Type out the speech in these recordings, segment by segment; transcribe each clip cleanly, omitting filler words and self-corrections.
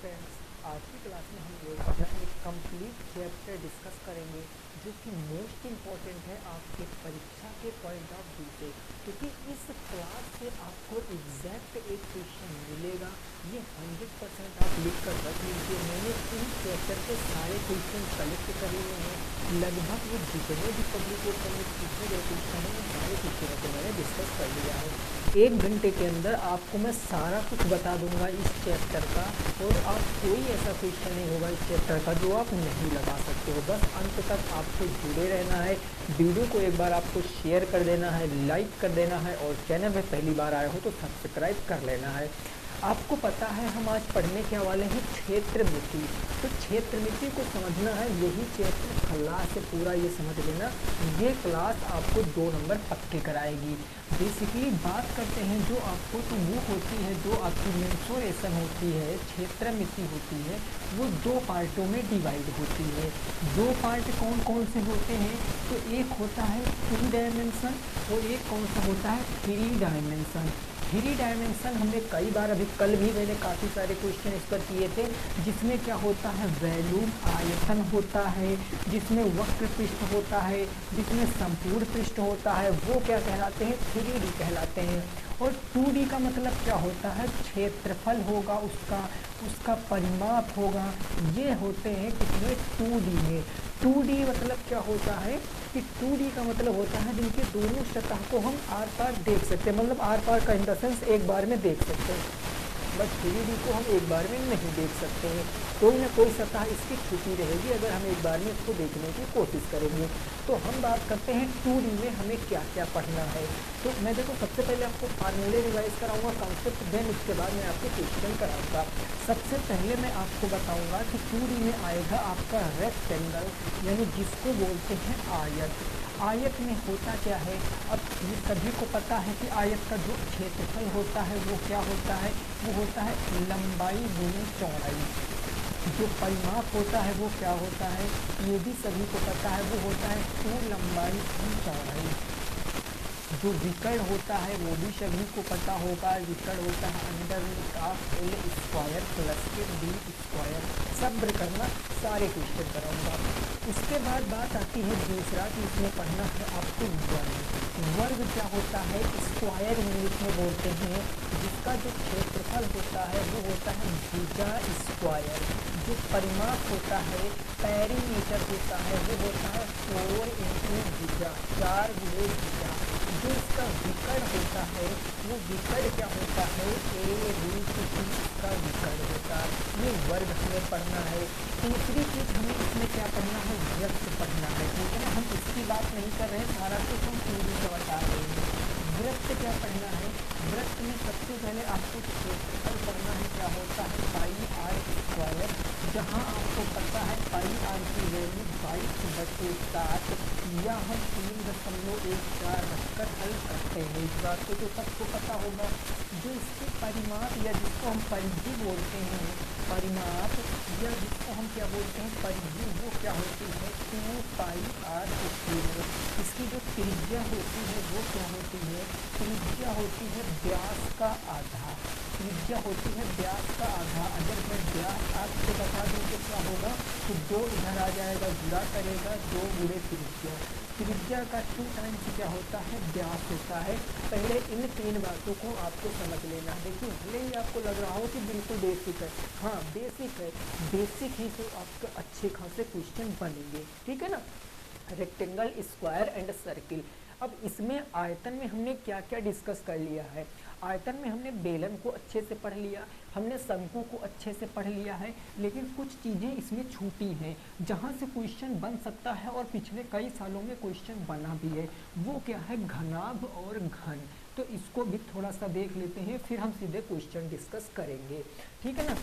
Friends, आज की class में हम लोग अपना एक कंप्लीट चैप्टर डिस्कस करेंगे जो कि मोस्ट इम्पॉर्टेंट है आपके परीक्षा के पॉइंट ऑफ व्यू से, क्योंकि इस क्लास से आपको एग्जैक्ट एक क्वेश्चन मिलेगा। ये 100% आप लिख कर रख लीजिए। मैंने इन चैप्टर के सारे क्वेश्चन कलेक्ट कर लिए हैं। लगभग वो जितने भी पब्लिकेशन में पूछे गए क्वेश्चन हैं सारे क्वेश्चनों को मैंने डिस्कस कर लिया है। 1 घंटे के अंदर आपको मैं सारा कुछ बता दूंगा इस चैप्टर का, और आप कोई ऐसा क्वेश्चन नहीं होगा इस चैप्टर का जो आप नहीं लगा सकते हो। बस अंत तक आपको जुड़े रहना है। वीडियो को एक बार आपको शेयर कर देना है, लाइक कर देना है, और चैनल में पहली बार आए हो तो सब्सक्राइब कर लेना है। आपको पता है हम आज पढ़ने के वाले हैं क्षेत्र मिति। तो क्षेत्र मिति को समझना है, यही चैप्टर क्लास से पूरा ये समझ लेना। ये क्लास आपको 2 नंबर पक्के कराएगी। बेसिकली बात करते हैं जो आपको तो वो होती है, जो आपकी मेंसुरेशन होती है, क्षेत्र मिति होती है, वो 2 पार्टों में डिवाइड होती है। 2 पार्ट कौन कौन से होते हैं? तो एक होता है 2 डायमेंशन और एक कौन सा होता है 3 डायमेंशन। 3 डायमेंशन हमने कई बार, अभी कल भी मैंने काफ़ी सारे क्वेश्चन इस पर किए थे, जिसमें क्या होता है वॉल्यूम आयतन होता है, जिसमें वक्र पृष्ठ होता है, जिसमें संपूर्ण पृष्ठ होता है, वो क्या कहलाते हैं 3D कहलाते हैं। और 2D का मतलब क्या होता है क्षेत्रफल होगा, उसका परिमाप होगा। ये होते हैं कितने 2D में। 2D मतलब क्या होता है कि 2D का मतलब होता है जिनके दोनों सतह को हम आर पार देख सकते हैं, मतलब आर पार का इन द सेंस एक बार में देख सकते हैं। बट 3D को हम एक बार में नहीं देख सकते हैं, कोई ना कोई सतह इसकी छुपी रहेगी अगर हम एक बार में इसको देखने की कोशिश करेंगे। तो हम बात करते हैं 2D में हमें क्या क्या पढ़ना है। तो मैं देखो सबसे पहले आपको फार्मूले रिवाइज कराऊंगा, कॉन्सेप्ट, देन उसके बाद मैं आपको क्वेश्चन कराऊंगा। सबसे पहले मैं आपको बताऊंगा कि 2D में आएगा आपका रेक्टेंगल, यानी जिसको बोलते हैं आयत। आयत में होता क्या है? अब ये सभी को पता है कि आयत का जो क्षेत्रफल होता है वो क्या होता है, वो होता है लंबाई गुनी चौड़ाई। जो परिमाप होता है वो क्या होता है, ये भी सभी को पता है, वो होता है 2 लंबाई गुनी चौड़ाई। जो विकर्ण होता है वो भी सभी को पता होगा, विकर्ण होता है √L² प्लस के D²। सब्र करना, सारे क्वेश्चन कराऊंगा। उसके बाद बात आती है दूसरा कि इसमें पढ़ना है आपको वर्ग। वर्ग क्या होता है? स्क्वायर इंग्लिश में बोलते हैं, जिसका जो क्षेत्रफल होता है वो होता है भुजा स्क्वायर। जो परिमाप होता है पेरीमीटर होता है वो होता है 4 × भुजा, 4 गुणे भुजा। जो इसका विकर्ण होता है वो विकर्ण क्या होता है A√C का विकर्ण होता है। ये वर्ग हमें पढ़ना है। तीसरी चीज हमें इसमें क्या पढ़ना है, वृत्त पढ़ना है। ठीक है ना, हम इसकी बात नहीं कर रहे हैं, सारा कुछ हम 2D का बता रहे हैं। वृत्त क्या पढ़ना है? वृत्त में सबसे पहले आपको क्षेत्रफल पढ़ना है, क्या होता है πr², जहाँ आपको पता है πr की वैल्यू 22/7, या हम 3.14 रखकर हल करते हैं। इस बात को तो सबको पता होगा। जो इसके परिमाप या जिसको हम परिधि बोलते हैं, परिमाप या जिसको हम क्या बोलते हैं परिधि, वो क्या होती है 2πr²। इसकी जो त्रिज्या होती है वो क्या होती है? त्रिज्या होती है व्यास का आधा। त्रिज्या होती है व्यास का आधा। अगर मैं व्यास आपको बता दूं तो क्या होगा, तो 2 इधर आ जाएगा, जुड़ा करेगा 2 गुणे त्रिज्या। त्रिज्या का 2 टाइम्स क्या होता है, व्यास होता है। पहले इन 3 बातों को आपको समझ लेना। देखिए भले ही आपको लग रहा हो कि बिल्कुल बेसिक है, हाँ बेसिक है, बेसिक ही से आपके अच्छे खासे क्वेश्चन बनेंगे। ठीक है ना। Rectangle, square and circle. अब इसमें आयतन में हमने क्या क्या डिस्कस कर लिया है। आयतन में हमने बेलन को अच्छे से पढ़ लिया, हमने शंकु को अच्छे से पढ़ लिया है, लेकिन कुछ चीज़ें इसमें छूटी हैं जहाँ से क्वेश्चन बन सकता है और पिछले कई सालों में क्वेश्चन बना भी है। वो क्या है, घनाभ और घन। तो इसको भी थोड़ा सा देख लेते हैं, फिर हम सीधे क्वेश्चन डिस्कस करेंगे। ठीक है ना।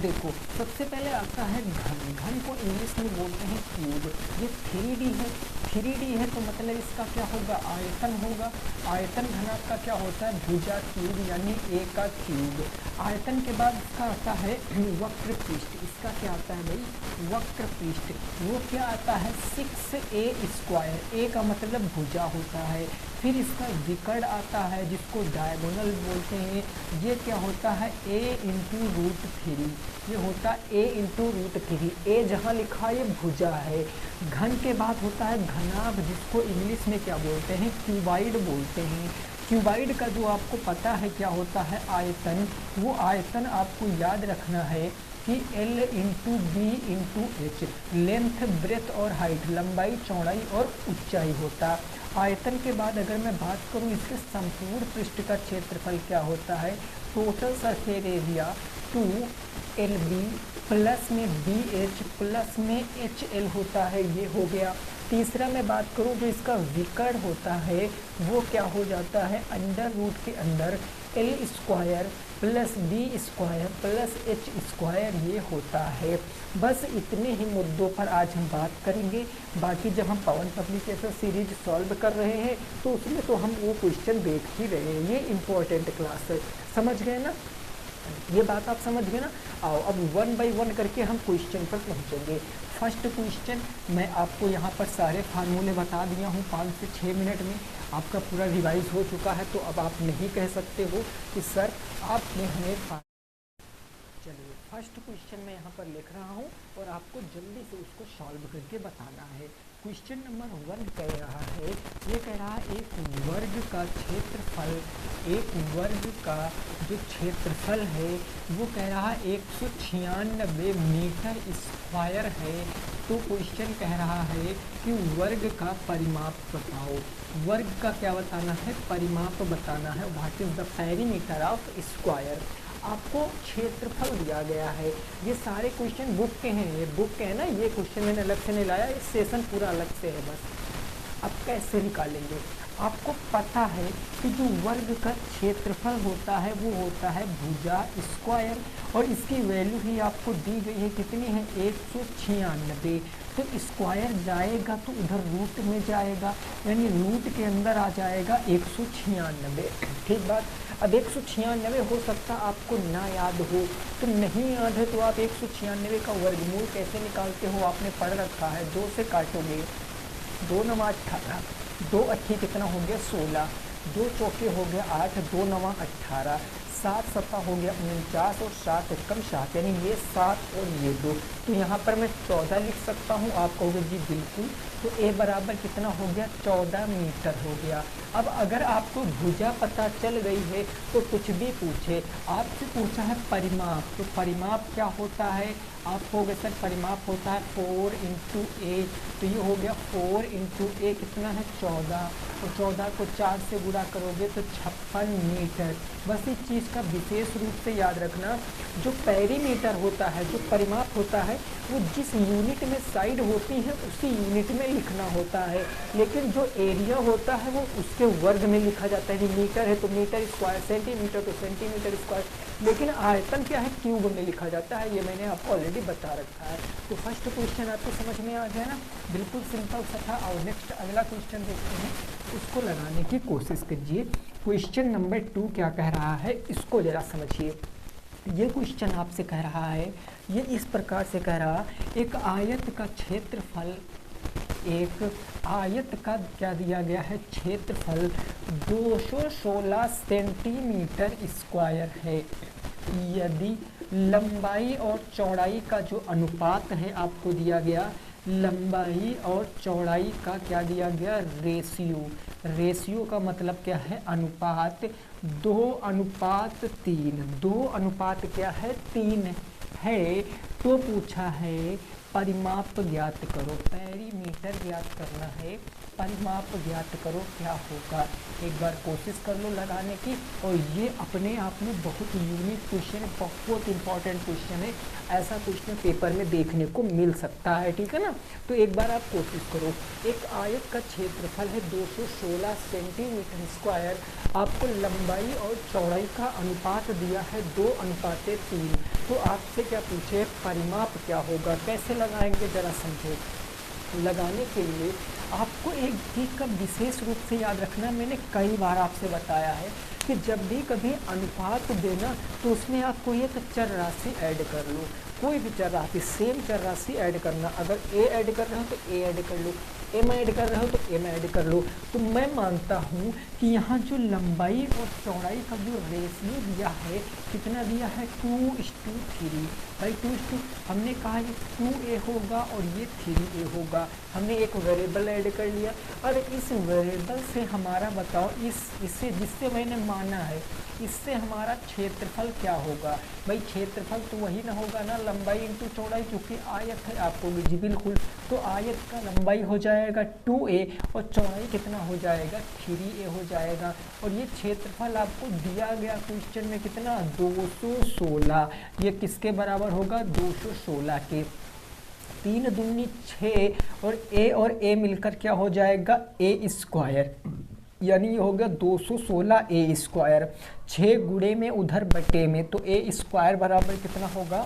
देखो सबसे पहले आता है घन। घन को इंग्लिश में बोलते हैं क्यूब। ये 3D है, 3D है तो मतलब इसका क्या होगा, आयतन होगा। आयतन घनाभ का क्या होता है, भुजा क्यूब, यानी A का क्यूब। आयतन के बाद इसका आता है वक्र पृष्ठ। इसका क्या आता है भाई, वक्र पृष्ठ। वो क्या आता है 6A²। A का मतलब भुजा होता है। फिर इसका विकर्ण आता है जिसको डायगोनल बोलते हैं। ये क्या होता है, a इंटू रूट थ्री, ये होता है a इंटू रूट थ्री। ए जहाँ लिखा है ये भुजा है। घन के बाद होता है घनाभ, जिसको इंग्लिश में क्या बोलते हैं, क्यूबाइड बोलते हैं। क्यूबाइड का जो आपको पता है क्या होता है, आयतन। वो आयतन आपको याद रखना है कि L into B into H, length breadth और हाइट, लंबाई चौड़ाई और ऊंचाई होता। आयतन के बाद अगर मैं बात करूं इसके संपूर्ण पृष्ठ का क्षेत्रफल क्या होता है, total surface area 2LB plus में BH प्लस में HL होता है, ये हो गया। तीसरा मैं बात करूं जो इसका विकर्ण होता है वो क्या हो जाता है, अंडर रूट के अंदर L square plus B square plus H square, ये होता है। बस इतने ही मुद्दों पर आज हम बात करेंगे। बाकी जब हम पवन पब्लिकेशन सीरीज सॉल्व कर रहे हैं तो उसमें तो हम वो क्वेश्चन देख ही रहे हैं। ये इम्पोर्टेंट क्लास है, समझ गए ना, ये बात आप समझ गए ना। आओ अब वन बाय वन करके हम क्वेश्चन पर पहुंचेंगे। फर्स्ट क्वेश्चन मैं आपको यहाँ पर सारे फार्मूले बता दिया हूँ 5 से 6 मिनट में, आपका पूरा रिवाइज हो चुका है। तो अब आप नहीं कह सकते हो कि सर आपने हमें। चलिए फर्स्ट क्वेश्चन मैं यहाँ पर लिख रहा हूँ और आपको जल्दी से उसको सॉल्व करके बताना है। क्वेश्चन नंबर 1 कह रहा है, ये कह रहा है एक वर्ग का क्षेत्रफल, एक वर्ग का जो क्षेत्रफल है वो कह रहा है 196 मीटर स्क्वायर है। तो क्वेश्चन कह रहा है कि वर्ग का परिमाप बताओ। वर्ग का क्या बताना है, परिमाप बताना है। What is the perimeter of square. आपको क्षेत्रफल दिया गया है। ये सारे क्वेश्चन बुक के हैं, ये बुक के हैं ना, ये क्वेश्चन मैंने अलग से नहीं लाया, इस सेशन पूरा अलग से है। बस अब कैसे निकालेंगे, आपको पता है कि जो वर्ग का क्षेत्रफल होता है वो होता है भुजा स्क्वायर, और इसकी वैल्यू ही आपको दी गई है, कितनी है 196। तो स्क्वायर जाएगा तो उधर रूट में जाएगा, यानी रूट के अंदर आ जाएगा 196। ठीक बात। अब 196 हो सकता आपको ना याद हो, तो नहीं याद है तो आप 196 का वर्गमूल कैसे निकालते हो, आपने पढ़ रखा है। 2 से काटोगे, 2 9 18, 2 8 कितना हो गया 16, 2 चौके हो गया 8, 2 9 18, 7 7 हो गया 49 और 7 एकम 7, यानी ये 7 और ये 2। तो यहाँ पर मैं 14 लिख सकता हूँ। आप कहोगे जी बिल्कुल, तो ए बराबर कितना हो गया 14 मीटर हो गया। अब अगर आपको भुजा पता चल गई है तो कुछ भी पूछे, आपसे पूछा है परिमाप, तो परिमाप क्या होता है, आप कहोगे सर परिमाप होता है 4 इंटू ए, तो ये हो गया 4 इंटू ए कितना है 14, और 14 को 4 से गुणा करोगे तो 56 मीटर। बस इस चीज़ का विशेष रूप से याद रखना, जो पेरीमीटर होता है, जो परिमाप होता है, वो जिस यूनिट में साइड होती है उसी यूनिट में लिखना होता है, लेकिन जो एरिया होता है वो उसके वर्ग में लिखा जाता है। मीटर है तो मीटर स्क्वायर, सेंटीमीटर तो सेंटीमीटर स्क्वायर, लेकिन आयतन क्या है क्यूब में लिखा जाता है। ये मैंने आपको ऑलरेडी बता रखा है। तो फर्स्ट क्वेश्चन आपको समझ में आ गया ना, बिल्कुल सिंपल सा था। और नेक्स्ट अगला क्वेश्चन देखते हैं, उसको लगाने की कोशिश कीजिए। क्वेश्चन नंबर 2 क्या कह रहा है, इसको जरा समझिए। ये क्वेश्चन आपसे कह रहा है, ये इस प्रकार से कह रहा, एक आयत का क्षेत्रफल, एक आयत का क्या दिया गया है क्षेत्रफल 216 सेंटीमीटर स्क्वायर है। यदि लंबाई और चौड़ाई का जो अनुपात है आपको दिया गया, लंबाई और चौड़ाई का क्या दिया गया रेशियो, रेशियो का मतलब क्या है अनुपात, 2:3, 2 क्या है 3 है। तो पूछा है परिमाप ज्ञात करो, पेरीमीटर ज्ञात करना है, परिमाप ज्ञात करो क्या होगा। एक बार कोशिश कर लो लगाने की, और ये अपने आप में बहुत यूनिक क्वेश्चन है, बहुत इंपॉर्टेंट क्वेश्चन है। ऐसा क्वेश्चन पेपर में देखने को मिल सकता है, ठीक है ना। तो एक बार आप कोशिश करो। एक आयत का क्षेत्रफल है 216 सेंटीमीटर स्क्वायर, आपको लंबाई और चौड़ाई का अनुपात दिया है 2:3। तो आपसे क्या पूछे परिमाप क्या होगा, कैसे लगाएंगे जरा समझो। लगाने के लिए आपको एक चीज़ का विशेष रूप से याद रखना, मैंने कई बार आपसे बताया है कि जब भी कभी अनुपात देना तो उसमें आप कोई एक चर राशि ऐड कर लो, कोई भी चर राशि, सेम चर राशि ऐड करना। अगर ए ऐड कर रहे हो तो ए ऐड कर लो, एम ऐड कर रहे हो तो एम ऐड कर लो। तो मैं मानता हूँ कि यहाँ जो लंबाई और चौड़ाई का जो रेशियो दिया है, कितना दिया है, 2:3। भाई 2 हमने कहा ये 2a होगा और ये 3a होगा। हमने एक वेरिएबल ऐड कर लिया। और इस वेरिएबल से हमारा बताओ, इससे जिससे मैंने माना है, इससे हमारा क्षेत्रफल क्या होगा। भाई क्षेत्रफल तो वही ना होगा ना, लंबाई इंटू चौड़ाई, क्योंकि आयत है आपको जी बिल्कुल। तो आयत का लंबाई हो जाएगा 2a और चौड़ाई कितना हो जाएगा, 3a हो जाएगा। और ये क्षेत्रफल आपको दिया गया क्वेश्चन में कितना, 216। ये किसके बराबर होगा, 216 के। 3 दूनी 6 और a मिलकर क्या हो जाएगा, a², यानी ये हो गया 216a²। 6 गुणे में उधर बटे में, तो a² बराबर कितना होगा,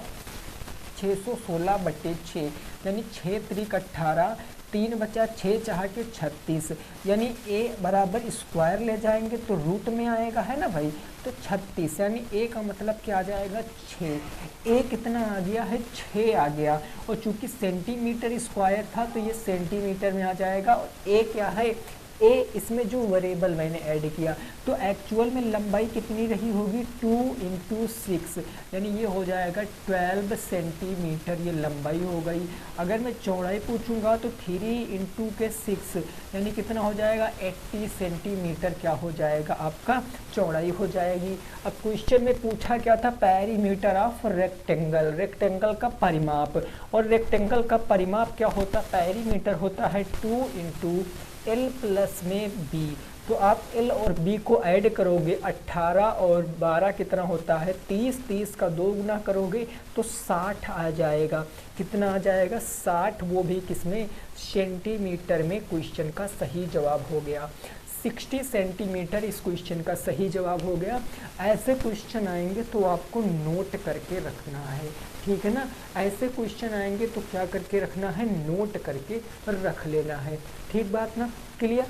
616/6, यानी 6 त्रिक 18, 3 बचा, 6 चाह के 36, यानी a बराबर स्क्वायर ले जाएंगे तो रूट में आएगा, है ना भाई। तो 36, यानी a का मतलब क्या आ जाएगा, 6। a कितना आ गया है, 6 आ गया। और चूंकि सेंटीमीटर स्क्वायर था तो ये सेंटीमीटर में आ जाएगा। और a क्या है, a इसमें जो वेरिएबल मैंने ऐड किया, तो एक्चुअल में लंबाई कितनी रही होगी, 2 × 6, यानी ये हो जाएगा 12 सेंटीमीटर, ये लंबाई हो गई। अगर मैं चौड़ाई पूछूंगा तो 3 × 6, यानी कितना हो जाएगा, 80 सेंटीमीटर क्या हो जाएगा, आपका चौड़ाई हो जाएगी। अब क्वेश्चन में पूछा क्या था, पेरीमीटर ऑफ रेक्टेंगल, रेक्टेंगल का परिमाप। और रेक्टेंगल का परिमाप क्या होता, पेरीमीटर होता है 2 × L + में b। तो आप L और b को ऐड करोगे, 18 और 12 कितना होता है, 30, 30 का 2 गुना करोगे तो 60 आ जाएगा। कितना आ जाएगा, 60, वो भी किसमें, सेंटीमीटर में। क्वेश्चन का सही जवाब हो गया 60 सेंटीमीटर, इस क्वेश्चन का सही जवाब हो गया। ऐसे क्वेश्चन आएंगे तो आपको नोट करके रखना है, ठीक है ना। ऐसे क्वेश्चन आएंगे तो क्या करके रखना है, नोट करके रख लेना है, ठीक बात ना, क्लियर।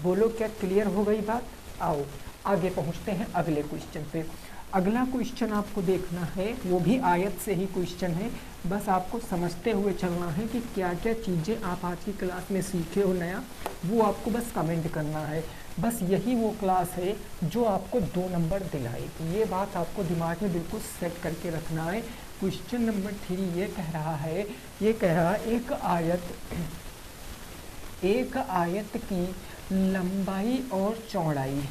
बोलो क्या क्लियर हो गई बात। आओ आगे पहुंचते हैं अगले क्वेश्चन पे। अगला क्वेश्चन आपको देखना है, वो भी आयत से ही क्वेश्चन है। बस आपको समझते हुए चलना है कि क्या क्या चीज़ें आप आज की क्लास में सीखे हो नया, वो आपको बस कमेंट करना है। बस यही वो क्लास है जो आपको 2 नंबर दिलाएगी। ये बात आपको दिमाग में बिल्कुल सेट करके रखना है। क्वेश्चन नंबर 3 ये कह रहा है, एक आयत की लंबाई और चौड़ाई,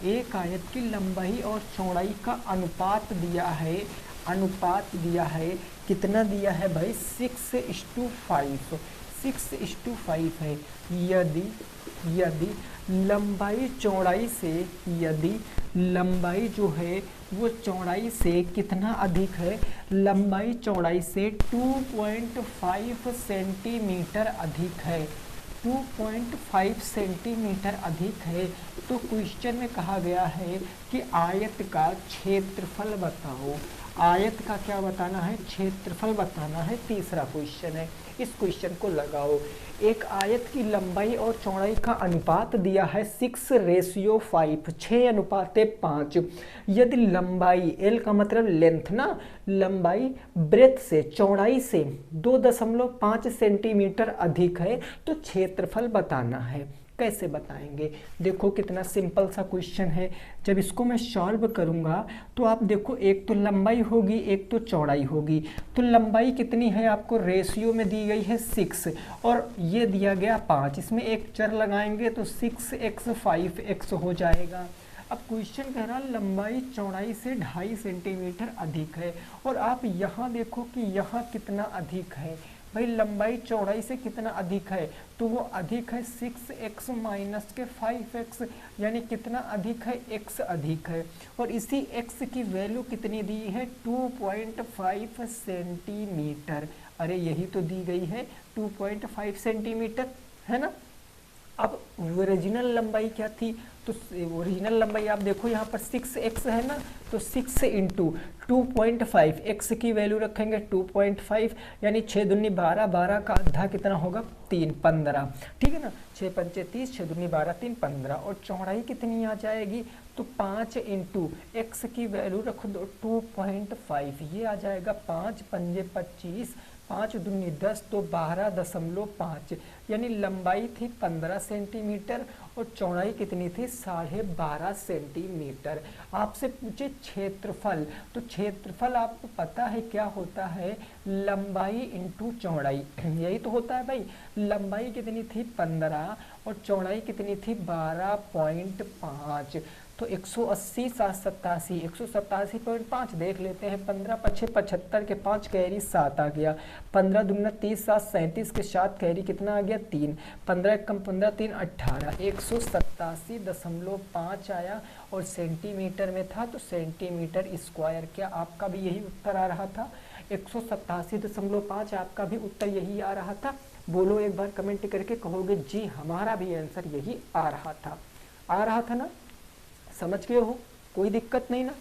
एक आयत की लंबाई और चौड़ाई का अनुपात दिया है, कितना दिया है भाई, 6:5, 6:5 है। यदि लंबाई चौड़ाई से, यदि लंबाई जो है वो चौड़ाई से कितना अधिक है, लंबाई चौड़ाई से 2.5 सेंटीमीटर अधिक है, 2.5 सेंटीमीटर अधिक है। तो क्वेश्चन में कहा गया है कि आयत का क्षेत्रफल बताओ। आयत का क्या बताना है, क्षेत्रफल बताना है। तीसरा क्वेश्चन है, इस क्वेश्चन को लगाओ। एक आयत की लंबाई और चौड़ाई का अनुपात दिया है 6:5, 6:5। यदि लंबाई, L का मतलब लेंथ ना, लंबाई ब्रेथ से, चौड़ाई से 2.5 सेंटीमीटर अधिक है तो क्षेत्रफल बताना है। कैसे बताएंगे, देखो कितना सिंपल सा क्वेश्चन है। जब इसको मैं सॉल्व करूंगा तो आप देखो, एक तो लंबाई होगी, एक तो चौड़ाई होगी। तो लंबाई कितनी है आपको रेशियो में दी गई है 6 और ये दिया गया 5, इसमें एक चर लगाएंगे तो 6x 5x हो जाएगा। अब क्वेश्चन कह रहा लंबाई चौड़ाई से 2.5 सेंटीमीटर अधिक है और आप यहाँ देखो कि यहाँ कितना अधिक है। भाई लंबाई चौड़ाई से कितना अधिक है, तो वो अधिक है 6x माइनस के 5x, यानी कितना अधिक है, x अधिक है। और इसी x की वैल्यू कितनी दी है, 2.5 सेंटीमीटर। अरे यही तो दी गई है 2.5 सेंटीमीटर, है ना। अब ओरिजिनल लंबाई क्या थी, तो ओरिजिनल लंबाई आप देखो यहाँ पर 6x है ना, तो 6 × 2.5, x की वैल्यू रखेंगे 2.5, यानी 6 दूनी 12, 12 का आधा कितना होगा 3, 15, ठीक है ना। 6 पंचे 30, 6 दूनी 12, 3 15। और चौड़ाई कितनी आ जाएगी, तो 5 इंटू एक्स की वैल्यू रख दो 2.5, ये आ जाएगा 5 पंजे 25, 5 दूनी 10 तो 12.5, यानी लंबाई थी 15 सेंटीमीटर और चौड़ाई कितनी थी 12.5 सेंटीमीटर। आपसे पूछे क्षेत्रफल, तो क्षेत्रफल आपको पता है क्या होता है, लंबाई इंटू चौड़ाई, यही तो होता है भाई। लंबाई कितनी थी 15 और चौड़ाई कितनी थी 12.5, तो 180 7 87, 187.5 देख लेते हैं। 15 पछे 75 के 5 कैरी 7 आ गया, 15 दूना 30 7 37 के 7 कैरी कितना आ गया 3, 15 कम 15 3 18, 187.5 आया और सेंटीमीटर में था तो सेंटीमीटर स्क्वायर। क्या आपका भी यही उत्तर आ रहा था? 187.5 आपका भी उत्तर यही आ रहा था? बोलो एक बार कमेंट करके, कहोगे जी हमारा भी आंसर यही आ रहा था। आ रहा था ना? समझ गए हो? कोई दिक्कत नहीं ना?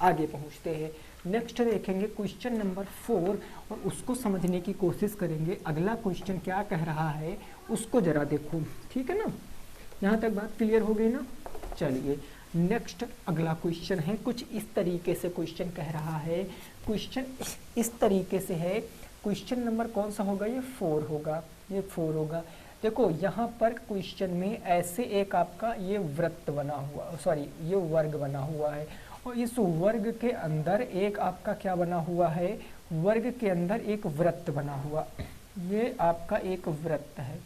आगे पहुंचते हैं। नेक्स्ट देखेंगे क्वेश्चन नंबर 4 और उसको समझने की कोशिश करेंगे। अगला क्वेश्चन क्या कह रहा है उसको जरा देखो, ठीक है ना? यहाँ तक बात क्लियर हो गई ना? चलिए नेक्स्ट अगला क्वेश्चन है, कुछ इस तरीके से क्वेश्चन कह रहा है। क्वेश्चन इस तरीके से है। क्वेश्चन नंबर कौन सा होगा? ये 4 होगा, ये 4 होगा। देखो यहाँ पर क्वेश्चन में ऐसे एक आपका ये वृत्त बना हुआ, सॉरी ये वर्ग बना हुआ है और इस वर्ग के अंदर एक आपका क्या बना हुआ है, वर्ग के अंदर एक वृत्त बना हुआ, ये आपका एक वृत्त है,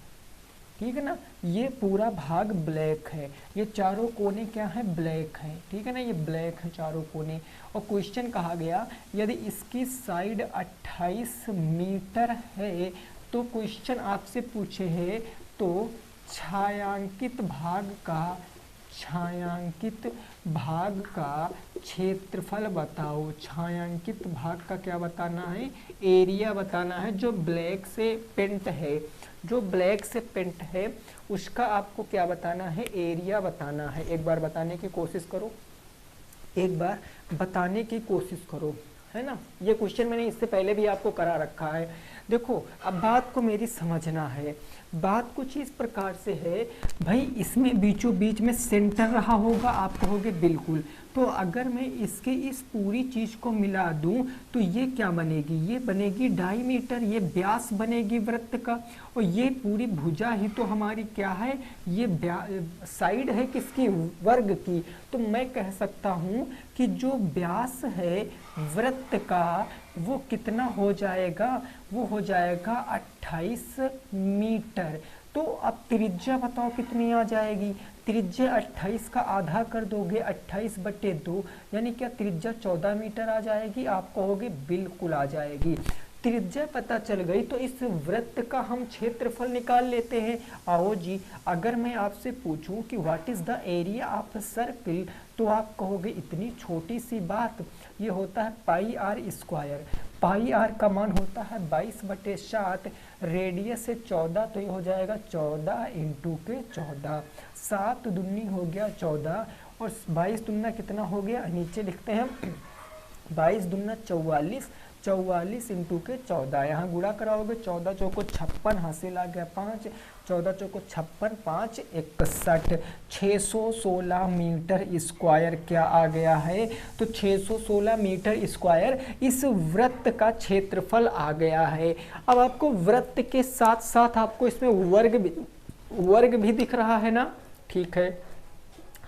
ठीक है ना? ये पूरा भाग ब्लैक है, ये चारों कोने क्या है, ब्लैक है, ठीक है ना? ये ब्लैक है चारों कोने। और क्वेश्चन कहा गया यदि इसकी साइड 28 मीटर है तो क्वेश्चन आपसे पूछे है तो छायांकित भाग का क्षेत्रफल बताओ। छायांकित भाग का क्या बताना है? एरिया बताना है। जो ब्लैक से पेंट है, जो ब्लैक से पेंट है उसका आपको क्या बताना है? एरिया बताना है। एक बार बताने की कोशिश करो, एक बार बताने की कोशिश करो, है ना? ये क्वेश्चन मैंने इससे पहले भी आपको करा रखा है। देखो अब बात को मेरी समझना है। बात कुछ इस प्रकार से है भाई, इसमें बीचों बीच में सेंटर रहा होगा, आप कहोगे बिल्कुल। तो अगर मैं इसके इस पूरी चीज़ को मिला दूं तो ये क्या बनेगी? ये बनेगी डायमीटर, ये व्यास बनेगी वृत्त का। और ये पूरी भुजा ही तो हमारी क्या है, ये साइड है किसकी? वर्ग की। तो मैं कह सकता हूँ कि जो व्यास है वृत्त का वो कितना हो जाएगा? वो हो जाएगा 28 मीटर। तो अब त्रिज्या बताओ कितनी आ जाएगी? त्रिज्या 28 का आधा कर दोगे 28/2, यानी क्या त्रिज्या 14 मीटर आ जाएगी? आप कहोगे बिल्कुल आ जाएगी। त्रिज्या पता चल गई तो इस वृत्त का हम क्षेत्रफल निकाल लेते हैं। आओ जी, अगर मैं आपसे पूछूं कि what is the area of circle तो आप कहोगे इतनी छोटी सी बात, ये होता है पाई आर स्क्वायर। पाई आर का मान होता है 22/7, रेडियस है 14 तो ये हो जाएगा 14 इंटू के 14, 7 दूनी हो गया 14 और 22 दूना कितना हो गया? नीचे लिखते हैं 22 दूना 44, 44 इंटू के 14, यहाँ गुणा कराओगे 14 चौको 56, हासिल आ गया 5, 14 चौको 56, 5 61, 616 मीटर स्क्वायर क्या आ गया है? तो 616 मीटर स्क्वायर इस वृत्त का क्षेत्रफल आ गया है। अब आपको वृत्त के साथ साथ आपको इसमें वर्ग भी दिख रहा है ना? ठीक है,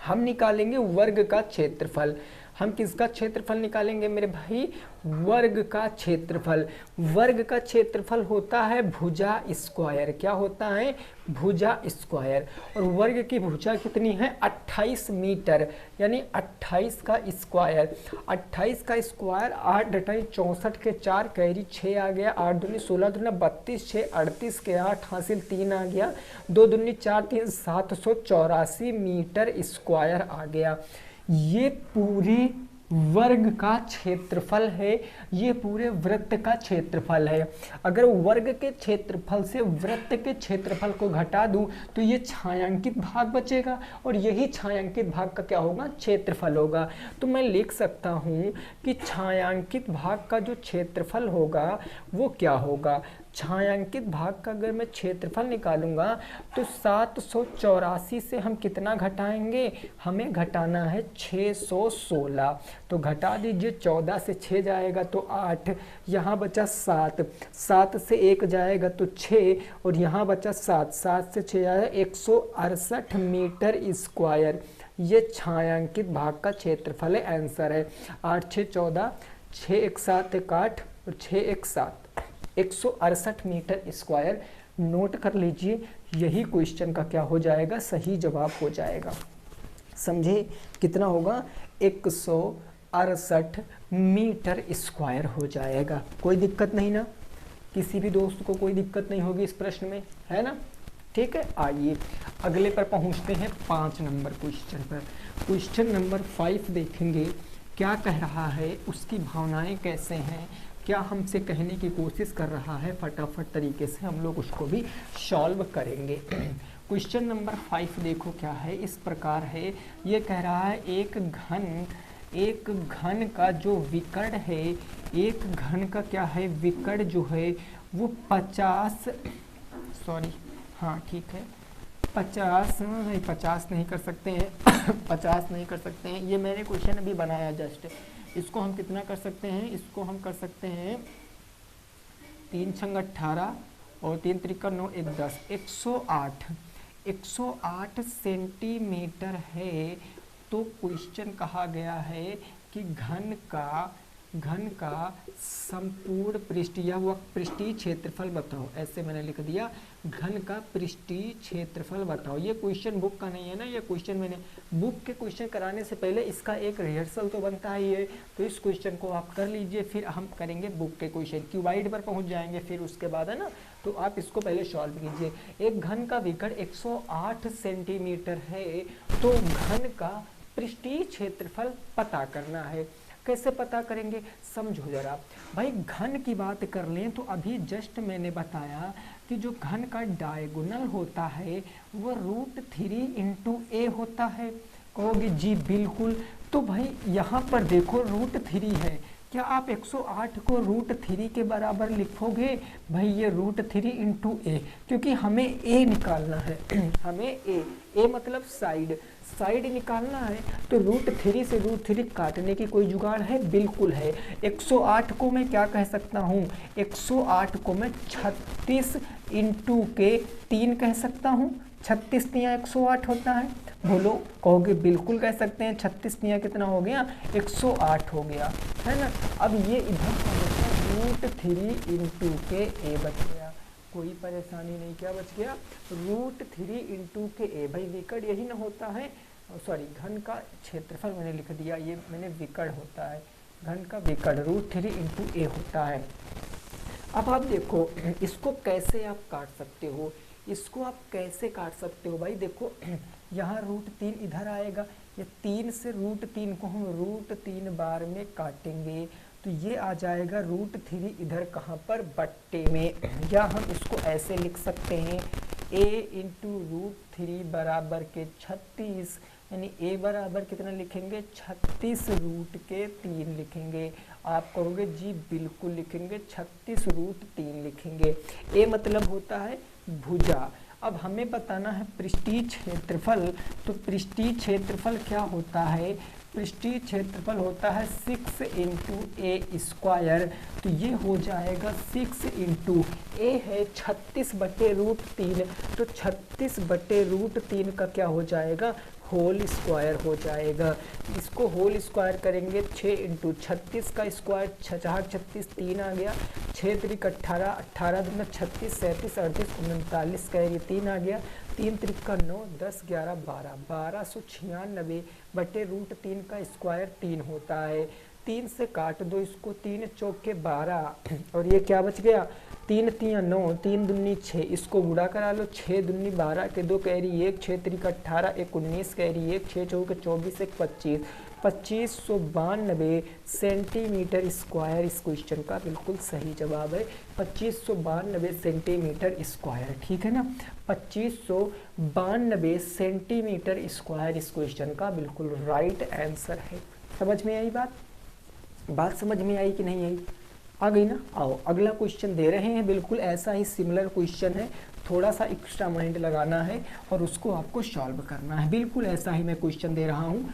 हम निकालेंगे वर्ग का क्षेत्रफल। हम किसका क्षेत्रफल निकालेंगे मेरे भाई? वर्ग का क्षेत्रफल। वर्ग का क्षेत्रफल होता है भुजा स्क्वायर। क्या होता है? भुजा स्क्वायर। और वर्ग की भुजा कितनी है? 28 मीटर, यानी 28 का स्क्वायर। 28 का स्क्वायर 8 × 64 के 4 कैरी 6 आ गया, 8 दूनी 16 दूना 32, 6 38 के 8 हासिल 3 आ गया, 2 दूनी 4 3 784 मीटर स्क्वायर आ गया। ये पूरी वर्ग का क्षेत्रफल है, ये पूरे वृत्त का क्षेत्रफल है। अगर वर्ग के क्षेत्रफल से वृत्त के क्षेत्रफल को घटा दूं तो ये छायांकित भाग बचेगा और यही छायांकित भाग का क्या होगा, क्षेत्रफल होगा। तो मैं लिख सकता हूं कि छायांकित भाग का जो क्षेत्रफल होगा वो क्या होगा, छायांकित भाग का अगर मैं क्षेत्रफल निकालूंगा तो 784 से हम कितना घटाएंगे, हमें घटाना है 616। तो घटा दीजिए, 14 से 6 जाएगा तो 8, यहाँ बचा 7, 7 से 1 जाएगा तो 6 और यहाँ बचा 7, 7 से 6 आया 168 मीटर स्क्वायर। ये छायांकित भाग का क्षेत्रफल है, आंसर है। 8 6 14, 6 1 7 1 8 और 6 1 7, 168 मीटर स्क्वायर। नोट कर लीजिए, यही क्वेश्चन का क्या हो जाएगा, सही जवाब हो जाएगा। समझे, कितना होगा, 168 मीटर स्क्वायर हो जाएगा। कोई दिक्कत नहीं ना, किसी भी दोस्त को कोई दिक्कत नहीं होगी इस प्रश्न में, है ना। ठीक है, आइए अगले पर पहुंचते हैं, 5 नंबर क्वेश्चन पर। क्वेश्चन नंबर 5 देखेंगे क्या कह रहा है, उसकी भावनाएं कैसे हैं, क्या हमसे कहने की कोशिश कर रहा है, फटाफट तरीके से हम लोग उसको भी सॉल्व करेंगे। क्वेश्चन नंबर 5 देखो क्या है, इस प्रकार है। ये कह रहा है एक घन का जो विकर्ण है, एक घन का क्या है, विकर्ण जो है वो 50, सॉरी हाँ ठीक है 50 नहीं, 50 नहीं कर सकते हैं 50 नहीं कर सकते हैं, ये मैंने क्वेश्चन अभी बनाया जस्ट। इसको हम कितना कर सकते हैं, इसको हम कर सकते हैं 3 छंग 18 और 3 त्रिका 9 1 10, 108 सेंटीमीटर है। तो क्वेश्चन कहा गया है कि घन का संपूर्ण पृष्ठ या वह पृष्ठीय क्षेत्रफल बताओ। ऐसे मैंने लिख दिया, घन का पृष्ठीय क्षेत्रफल बताओ। ये क्वेश्चन बुक का नहीं है ना, ये क्वेश्चन मैंने बुक के क्वेश्चन कराने से पहले इसका एक रिहर्सल तो बनता ही है। तो इस क्वेश्चन को आप कर लीजिए, फिर हम करेंगे बुक के क्वेश्चन, क्यूबाइड पर पहुंच जाएंगे फिर उसके बाद, है ना। तो आप इसको पहले सॉल्व कीजिए। एक घन का विकर्ण 108 सेंटीमीटर है, तो घन का पृष्ठीय क्षेत्रफल पता करना है। कैसे पता करेंगे, समझो जरा भाई। घन की बात कर लें तो अभी जस्ट मैंने बताया कि जो घन का डायगोनल होता है वो √3 × a होता है। कहोगे जी बिल्कुल, तो भाई यहाँ पर देखो √3 है, क्या आप 108 को √3 के बराबर लिखोगे, भाई ये √3 × a, क्योंकि हमें a निकालना है हमें a मतलब साइड निकालना है। तो √3 से √3 काटने की कोई जुगाड़ है, बिल्कुल है। 108 को मैं क्या कह सकता हूँ, 108 को मैं 36 × 3 कह सकता हूँ। 36 तिया 108 होता है, बोलो, कहोगे बिल्कुल कह सकते हैं। 36 तिया कितना हो गया, 108 हो गया, है ना। अब ये इधर √3 × a बच गया, कोई परेशानी नहीं, क्या बच गया, √3 × a। भाई विकर्ण यही ना होता है, सॉरी घन का क्षेत्रफल मैंने लिख दिया, ये मैंने विकर्ण होता है, घन का विकर्ण √3 × a होता है। अब आप देखो इसको कैसे आप काट सकते हो, इसको आप कैसे काट सकते हो भाई। देखो यहाँ √3 इधर आएगा, ये 3 से √3 को हम √3 बार में काटेंगे तो ये आ जाएगा √3 इधर कहाँ पर, बट्टे में। या हम इसको ऐसे लिख सकते हैं a × √3 बराबर के 36, यानी a बराबर कितना लिखेंगे, 36 √3 लिखेंगे। आप कहोगे जी बिल्कुल लिखेंगे, 36 √3 लिखेंगे। a मतलब होता है भुजा। अब हमें बताना है पृष्ठीय क्षेत्रफल, तो पृष्ठीय क्षेत्रफल क्या होता है, पृष्ठीय क्षेत्रफल होता है 6 × a²। तो ये हो जाएगा 6 × a है 36/√3, तो 36/√3 का क्या हो जाएगा, होल स्क्वायर हो जाएगा। इसको होल स्क्वायर करेंगे, 6 × 36 का स्क्वायर, 4 36 3 आ गया, 6 त्रिक 18, 18 दूना 36, 37 38 39 का ये 3 आ गया, 3 त्रिका 9 10 11 12, 1296/√3 का स्क्वायर 3 होता है। 3 से काट दो इसको, 3 चौके 12 और ये क्या बच गया, 3 तिया 9, 3 दूनी 6, इसको गुणा करा लो, 6 दूनी 12 के 2 कैरी 1, 6 त्रिक 18 1 19 कैरी 1, 6 चौके 24 1 25, 2592 सेंटीमीटर स्क्वायर इस क्वेश्चन का बिल्कुल सही जवाब है। 2592 सेंटीमीटर स्क्वायर, ठीक है ना, 2592 सेंटीमीटर स्क्वायर इस क्वेश्चन का बिल्कुल राइट आंसर है। समझ में आई बात समझ में आई कि नहीं आई? आ गई ना? आओ अगला क्वेश्चन दे रहे हैं, बिल्कुल ऐसा ही सिमिलर क्वेश्चन है, थोड़ा सा एक्स्ट्रा माइंड लगाना है और उसको आपको सॉल्व करना है। बिल्कुल ऐसा ही मैं क्वेश्चन दे रहा हूँ,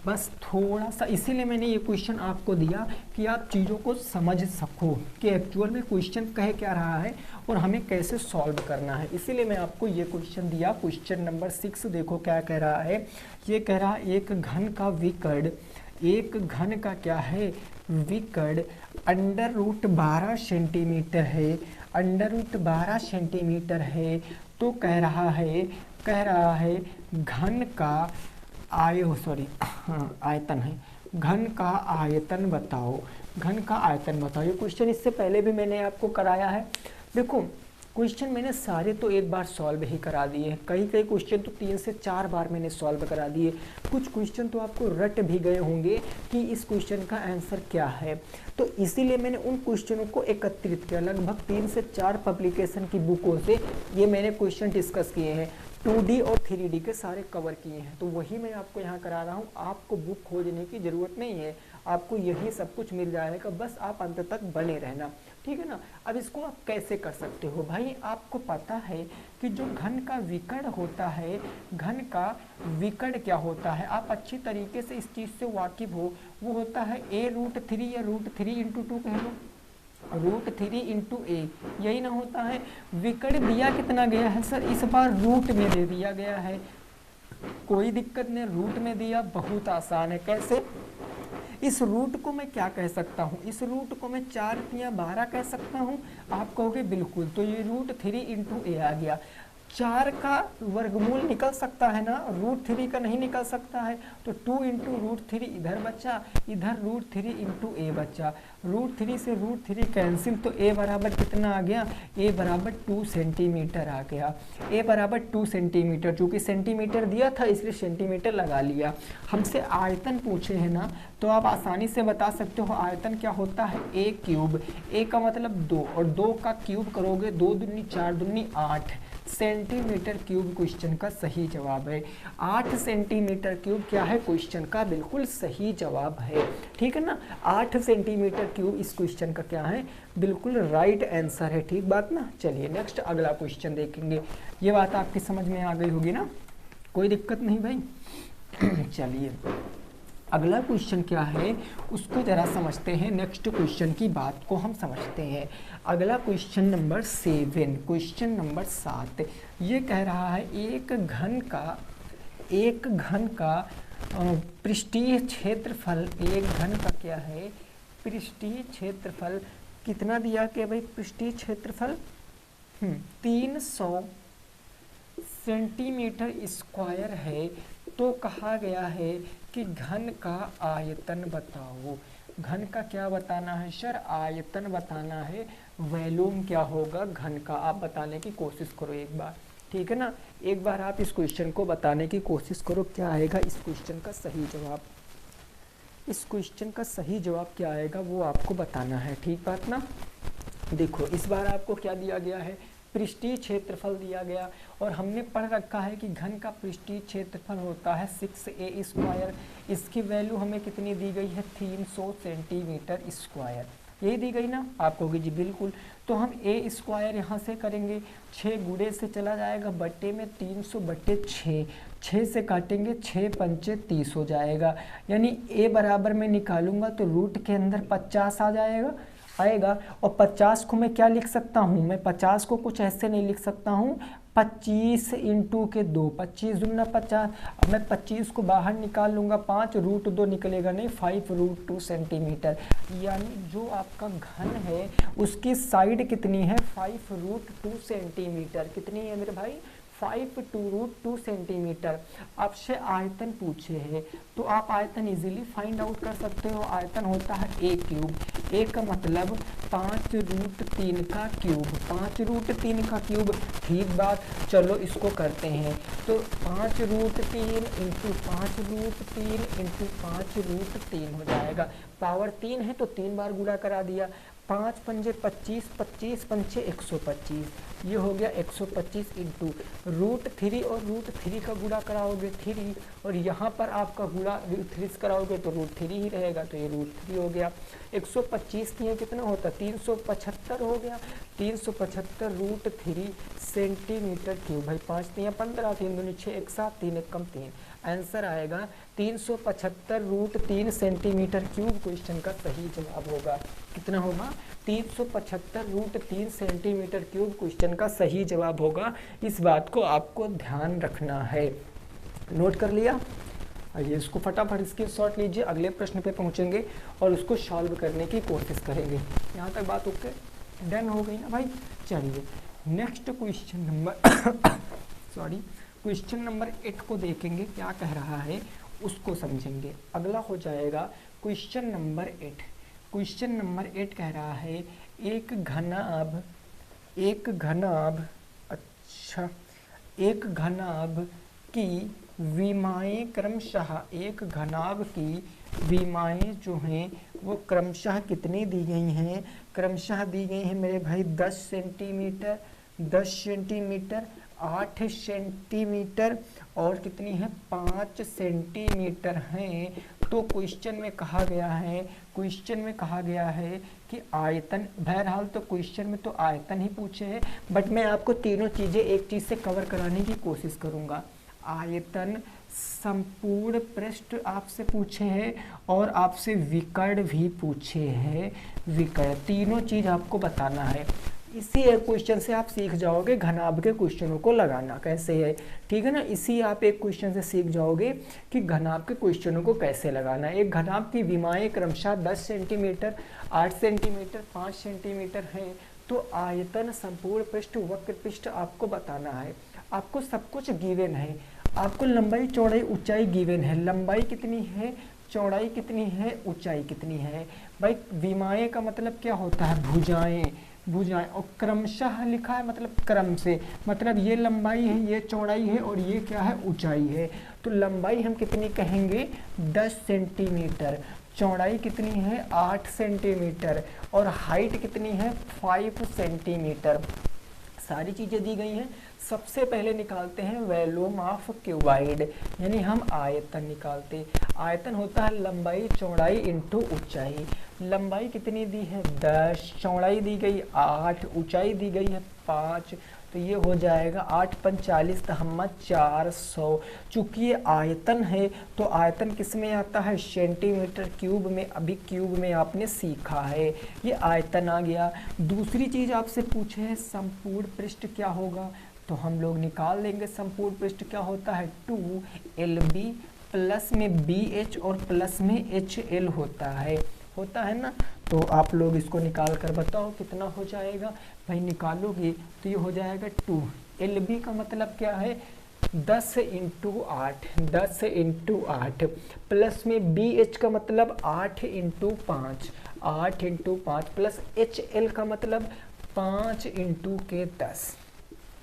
बस थोड़ा सा, इसीलिए मैंने ये क्वेश्चन आपको दिया कि आप चीज़ों को समझ सको कि एक्चुअल में क्वेश्चन कह क्या रहा है और हमें कैसे सॉल्व करना है। इसीलिए मैं आपको ये क्वेश्चन दिया। क्वेश्चन नंबर 6 देखो क्या कह रहा है। ये कह रहा है एक घन का विकर्ण, एक घन का क्या है विकर्ण √12 सेंटीमीटर है, √12 सेंटीमीटर है। तो कह रहा है घन का आयतन है, घन का आयतन बताओ, घन का आयतन बताओ। ये क्वेश्चन इससे पहले भी मैंने आपको कराया है। देखो क्वेश्चन मैंने सारे तो एक बार सॉल्व ही करा दिए हैं, कई क्वेश्चन तो 3 से 4 बार मैंने सॉल्व करा दिए। कुछ क्वेश्चन तो आपको रट भी गए होंगे कि इस क्वेश्चन का आंसर क्या है, तो इसीलिए मैंने उन क्वेश्चनों को एकत्रित किया। लगभग 3 से 4 पब्लिकेशन की बुकों से ये मैंने क्वेश्चन डिस्कस किए हैं, 2D और 3D के सारे कवर किए हैं, तो वही मैं आपको यहाँ करा रहा हूँ। आपको बुक खोजने की ज़रूरत नहीं है, आपको यही सब कुछ मिल जाएगा, बस आप अंत तक बने रहना, ठीक है ना। अब इसको आप कैसे कर सकते हो भाई? आपको पता है कि जो घन का विकर्ण होता है, घन का विकर्ण क्या होता है, आप अच्छी तरीके से इस चीज़ से वाकिफ हो। वो होता है a√3 या √3 × 2 कह लो, √3 × a, यही ना होता है। विकर्ण दिया कितना गया है सर? इस बार रूट में दे दिया गया है, कोई दिक्कत नहीं, रूट में दिया, बहुत आसान है। कैसे? इस रूट को मैं क्या कह सकता हूँ? इस रूट को मैं 4 या 12 कह सकता हूँ। आप कहोगे बिल्कुल, तो ये √3 × a आ गया। 4 का वर्गमूल निकल सकता है ना, √3 का नहीं निकल सकता है, तो 2 × √3 इधर बचा, इधर √3 × a बचा, √3 से √3 कैंसिल, तो a बराबर कितना आ गया? a बराबर 2 सेंटीमीटर आ गया, a बराबर 2 सेंटीमीटर। चूँकि सेंटीमीटर दिया था इसलिए सेंटीमीटर लगा लिया। हमसे आयतन पूछे हैं ना, तो आप आसानी से बता सकते हो आयतन क्या होता है, a³। a का मतलब 2 और 2 का क्यूब करोगे, 2 दूनी 4 दूनी 8 सेंटीमीटर क्यूब क्वेश्चन का सही जवाब है। 8 सेंटीमीटर क्यूब क्या है? क्वेश्चन का बिल्कुल सही जवाब है, ठीक है ना। 8 सेंटीमीटर क्यूब इस क्वेश्चन का क्या है? बिल्कुल राइट आंसर है, ठीक बात ना। चलिए नेक्स्ट अगला क्वेश्चन देखेंगे। ये बात आपकी समझ में आ गई होगी ना, कोई दिक्कत नहीं भाई। चलिए अगला क्वेश्चन क्या है उसको जरा समझते हैं, नेक्स्ट क्वेश्चन की बात को हम समझते हैं। अगला क्वेश्चन नंबर 7, क्वेश्चन नंबर 7, ये कह रहा है एक घन का पृष्ठीय क्षेत्रफल, एक घन का क्या है पृष्ठीय क्षेत्रफल कितना दिया कि भाई पृष्ठीय क्षेत्रफल 300 सेंटीमीटर स्क्वायर है। तो कहा गया है कि घन का आयतन बताओ। घन का क्या बताना है सर? आयतन बताना है। वॉल्यूम क्या होगा घन का, आप बताने की कोशिश करो एक बार, ठीक है ना। एक बार आप इस क्वेश्चन को बताने की कोशिश करो, क्या आएगा इस क्वेश्चन का सही जवाब। इस क्वेश्चन का सही जवाब क्या आएगा वो आपको बताना है, ठीक बात ना। देखो इस बार आपको क्या दिया गया है? पृष्ठीय क्षेत्रफल दिया गया, और हमने पढ़ रखा है कि घन का पृष्ठीय क्षेत्रफल होता है 6a²। इसकी वैल्यू हमें कितनी दी गई है? 300 सेंटीमीटर स्क्वायर, यही दी गई ना। आप कहोगे जी बिल्कुल, तो हम a² यहाँ से करेंगे, 6 गुणे से चला जाएगा बट्टे में, 300/6, 6 से काटेंगे 6 पंचे 30 हो जाएगा। यानी a बराबर में निकालूंगा तो रूट के अंदर 50 आ जाएगा आएगा। और 50 को मैं क्या लिख सकता हूँ? मैं 50 को कुछ ऐसे नहीं लिख सकता हूँ, 25 × 2, 25 दूना 50। अब मैं 25 को बाहर निकाल लूँगा, 5 √2 निकलेगा नहीं, 5√2 सेंटीमीटर। यानी जो आपका घन है उसकी साइड कितनी है? 5√2 सेंटीमीटर। कितनी है मेरे भाई? 5√2 सेंटीमीटर। आपसे आयतन पूछे हैं तो आप आयतन इजीली फाइंड आउट कर सकते हो। आयतन होता है a³, a का मतलब 5√3 का क्यूब, 5√3 का क्यूब, ठीक बात। चलो इसको करते हैं, तो 5√3 × 3 हो जाएगा। पावर 3 है तो 3 बार गुणा करा दिया, 5 पंजे 25, 25 पंचे 125, ये हो गया 125 इंटू √3 और √3 का गुणा कराओगे 3, और यहाँ पर आपका गुणा √3 से कराओगे तो √3 ही रहेगा, तो ये √3 हो गया। 125 की कितना होता 375 हो गया, 375 √3 सेंटीमीटर क्यूब। भाई 5 3 15, 3 दूनी 6, 1 7, 3 1 कम 3, आंसर आएगा 375 √3 सेंटीमीटर क्यूब। क्वेश्चन का सही जवाब होगा कितना होगा 375 √3 सेंटीमीटर क्यूब क्वेश्चन का सही जवाब होगा। इस बात को आपको ध्यान रखना है। नोट कर लिया? आइए इसको फटाफट इसके शॉर्ट लीजिए, अगले प्रश्न पे पहुंचेंगे और उसको सॉल्व करने की कोशिश करेंगे। यहाँ तक बात ओके डन हो गई ना भाई। चलिए next question number question number 8 को देखेंगे, क्या कह रहा है उसको समझेंगे। अगला हो जाएगा क्वेश्चन नंबर 8। क्वेश्चन नंबर 8 कह रहा है एक घनाभ की विमाएं क्रमशः, एक घनाभ की विमाएं जो हैं वो क्रमशः कितनी दी गई हैं? क्रमशः दी गई हैं मेरे भाई 10 सेंटीमीटर, 10 सेंटीमीटर, 8 सेंटीमीटर और कितनी है 5 सेंटीमीटर हैं। तो क्वेश्चन में कहा गया है कि आयतन, बहरहाल तो क्वेश्चन में तो आयतन ही पूछे है, बट मैं आपको तीनों चीज़ें एक चीज़ से कवर कराने की कोशिश करूँगा। आयतन, संपूर्ण पृष्ठ आपसे पूछे हैं और आपसे विकर्ण भी पूछे हैं। विकर्ण तीनों चीज़ आपको बताना है। इसी एक क्वेश्चन से आप सीख जाओगे घनाभ के क्वेश्चनों को लगाना कैसे है, ठीक है ना। इसी आप एक क्वेश्चन से सीख जाओगे कि घनाभ के क्वेश्चनों को कैसे लगाना है। एक घनाभ की विमाएं क्रमशः 10 सेंटीमीटर, 8 सेंटीमीटर, 5 सेंटीमीटर हैं। तो आयतन, संपूर्ण पृष्ठ, वक्र पृष्ठ आपको बताना है। आपको सब कुछ गिवन है, आपको लंबाई चौड़ाई ऊंचाई गिवन है। लंबाई कितनी है, चौड़ाई कितनी है, ऊंचाई कितनी है। भाई विमाएं का मतलब क्या होता है, भुजाएं, और क्रमशः लिखा है मतलब क्रम से, मतलब ये लंबाई है, ये चौड़ाई है और ये क्या है, ऊंचाई है। तो लंबाई हम कितनी कहेंगे 10 सेंटीमीटर, चौड़ाई कितनी है 8 सेंटीमीटर और हाइट कितनी है 5 सेंटीमीटर। सारी चीज़ें दी गई हैं। सबसे पहले निकालते हैं वॉल्यूम ऑफ क्यूबाइड, यानी हम आयतन निकालते। आयतन होता है लंबाई चौड़ाई इंटू ऊंचाई। लंबाई कितनी दी है 10, चौड़ाई दी गई 8, ऊंचाई दी गई है 5, तो ये हो जाएगा 8 × 40 तो हम 400। चूँकि ये आयतन है तो आयतन किस में आता है, सेंटीमीटर क्यूब में। अभी क्यूब में आपने सीखा है, ये आयतन आ गया। दूसरी चीज़ आपसे पूछे है संपूर्ण पृष्ठ क्या होगा, तो हम लोग निकाल लेंगे। संपूर्ण पृष्ठ क्या होता है 2LB, प्लस में BH और प्लस में HL होता है ना। तो आप लोग इसको निकाल कर बताओ कितना हो जाएगा। भाई निकालोगे तो ये हो जाएगा 2LB का मतलब क्या है 10 × 8, 10 × 8, प्लस में BH का मतलब 8 × 5, 8 × 5, प्लस HL का मतलब 5 × 10।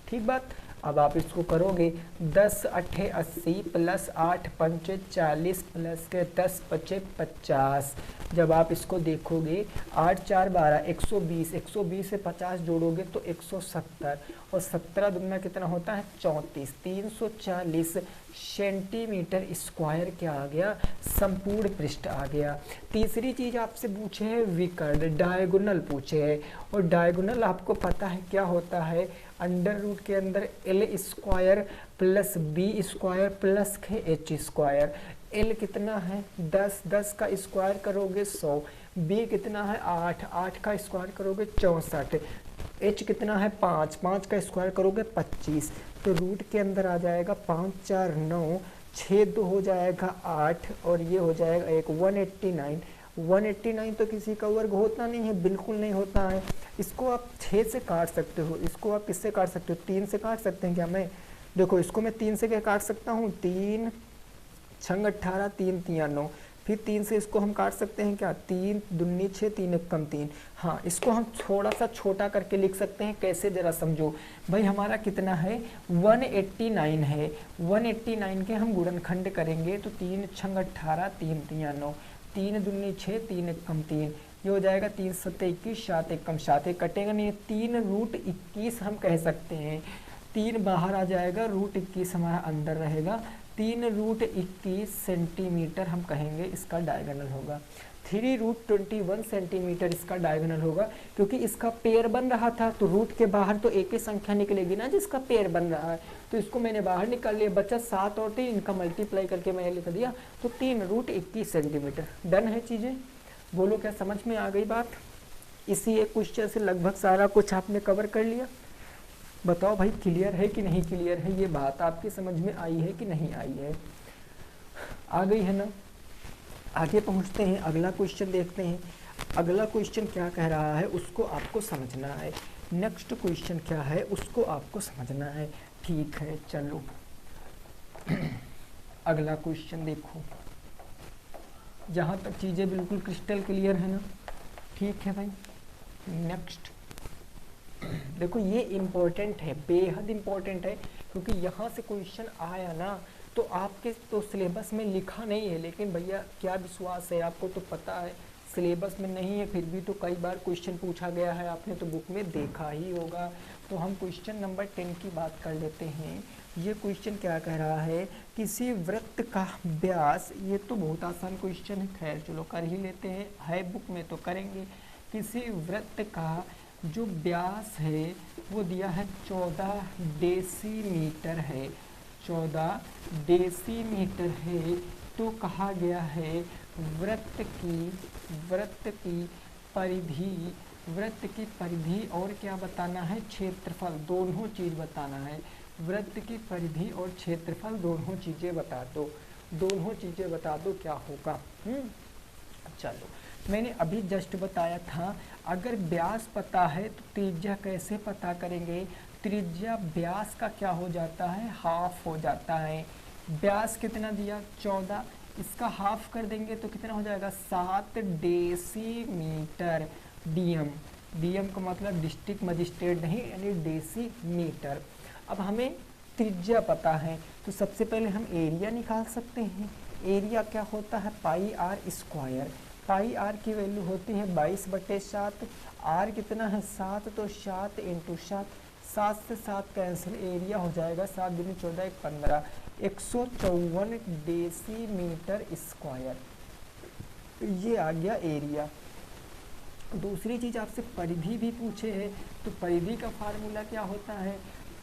ठीक बात। अब आप इसको करोगे 10 8 80 प्लस 8 5 40 प्लस के 10 5 50। जब आप इसको देखोगे 8 4 12 120, 120 से 50 जोड़ोगे तो 170 और 17 दुगना कितना होता है 34, 340 सेंटीमीटर स्क्वायर क्या आ गया, संपूर्ण पृष्ठ आ गया। तीसरी चीज़ आपसे पूछे है विकर्ण, डायगोनल पूछे है, और डायगोनल आपको पता है क्या होता है, अंडर रूट के अंदर L² plus B² plus H²। L कितना है 10, 10 का स्क्वायर करोगे 100, B कितना है 8, 8 का स्क्वायर करोगे 64, H कितना है 5, 5 का स्क्वायर करोगे 25। तो रूट के अंदर आ जाएगा 5 4 9, 6 2 हो जाएगा 8 और ये हो जाएगा एक 189। 189 तो किसी का वर्ग होता नहीं है, बिल्कुल नहीं होता है। इसको आप 6 से काट सकते हो, इसको आप किससे काट सकते हो 3 से काट सकते हैं क्या, मैं देखो इसको मैं 3 से क्या काट सकता हूँ, 3 6 18 3 3 9, फिर 3 से इसको हम काट सकते हैं क्या, 3 दूनी 6, 3 एक कम 3। हाँ, इसको हम थोड़ा सा छोटा करके लिख सकते हैं, कैसे जरा समझो भाई। हमारा कितना है, 189 है, 189 के हम गुणनखंड करेंगे तो 3 छंग 18, 3 तिया 9, 3 दूनी 6, 3 एक कम 3, ये हो जाएगा 3 सत्ते 21, 7 एक कम 7, कटेगा नहीं, 3√21 हम कह सकते हैं। 3 बाहर आ जाएगा, √21 हमारा अंदर रहेगा, 3√21 सेंटीमीटर हम कहेंगे इसका डायगोनल होगा। 3√21 सेंटीमीटर इसका डायगोनल होगा, क्योंकि इसका पेयर बन रहा था तो रूट के बाहर तो एक ही संख्या निकलेगी ना जिसका पेयर बन रहा है, तो इसको मैंने बाहर निकाल लिया, बचा 7 और 3, इनका मल्टीप्लाई करके मैंने लिख दिया, तो 3√21 सेंटीमीटर। डन है चीज़ें, बोलो क्या समझ में आ गई बात। इसी एक क्वेश्चन से लगभग सारा कुछ आपने कवर कर लिया। बताओ भाई क्लियर है कि नहीं क्लियर है, ये बात आपकी समझ में आई है कि नहीं आई है, आ गई है ना। आगे पहुंचते हैं, अगला क्वेश्चन देखते हैं। अगला क्वेश्चन क्या कह रहा है उसको आपको समझना है, नेक्स्ट क्वेश्चन क्या है उसको आपको समझना है। ठीक है चलो अगला क्वेश्चन देखो, जहाँ तक चीज़ें बिल्कुल क्रिस्टल क्लियर है ना। ठीक है भाई, नेक्स्ट देखो, ये इम्पोर्टेंट है, बेहद इम्पोर्टेंट है, क्योंकि यहाँ से क्वेश्चन आया ना तो आपके तो सिलेबस में लिखा नहीं है, लेकिन भैया क्या विश्वास है, आपको तो पता है सिलेबस में नहीं है, फिर भी तो कई बार क्वेश्चन पूछा गया है, आपने तो बुक में देखा ही होगा। तो हम क्वेश्चन नंबर 10 की बात कर लेते हैं। ये क्वेश्चन क्या कह रहा है, किसी वृत्त का व्यास, ये तो बहुत आसान क्वेश्चन है, खैर चलो कर ही लेते हैं, है बुक में तो करेंगे। किसी वृत्त का जो व्यास है वो दिया है 14 डेसीमीटर है, 14 डेसीमीटर है, तो कहा गया है वृत्त की परिधि और क्या बताना है, क्षेत्रफल, दोनों चीज बताना है। वृत्त की परिधि और क्षेत्रफल दोनों चीजें बता दो, दोनों चीजें बता दो क्या होगा। चलो, मैंने अभी जस्ट बताया था, अगर व्यास पता है तो त्रिज्या कैसे पता करेंगे। त्रिज्या व्यास का क्या हो जाता है, हाफ हो जाता है। व्यास कितना दिया 14, इसका हाफ कर देंगे तो कितना हो जाएगा 7 डेसीमीटर। डीएम, डीएम का मतलब डिस्ट्रिक्ट मजिस्ट्रेट नहीं, यानी डेसीमीटर। अब हमें त्रिज्या पता है तो सबसे पहले हम एरिया निकाल सकते हैं। एरिया क्या होता है, पाई आर स्क्वायर। पाई आर की वैल्यू होती है 22/7, आर कितना है 7, तो 7 × 7, 7 से 7 कैंसिल, एरिया हो जाएगा 7 दूनी 14 1 15, 154 डेसीमीटर स्क्वायर, ये आ गया एरिया। दूसरी चीज़ आपसे परिधि भी पूछे है, तो परिधि का फार्मूला क्या होता है,